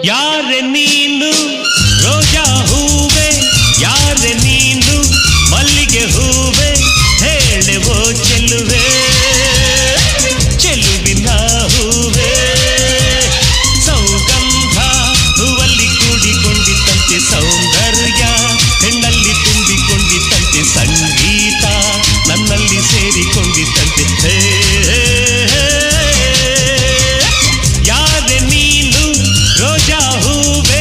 ಯಾರೆ ನೀನು ರೋಜಾ ಹೂವೆ, ಯಾರೆ ನೀನು ಮಲ್ಲಿಗೆ ಹೂವೆ, ಹೇಳುವೋ ಚೆಲುವೆ ಚೆಲುವಿನ ಹೂವೆ. ಸೌಗಂಧ ಹೂವಲ್ಲಿ ಕೂಡಿಕೊಂಡಿತ್ತಂತೆ ಸೌಂದರ್ಯ, ಹೆಣ್ಣಲ್ಲಿ ತುಂಬಿಕೊಂಡಿತ್ತಂತೆ ಸಂಗೀತ, ನನ್ನಲ್ಲಿ ಸೇರಿಕೊಂಡಿತ್ತಂತೆ. ಯಾರೆ ನೀನು ರೋಜಾ ಹೂವೆ.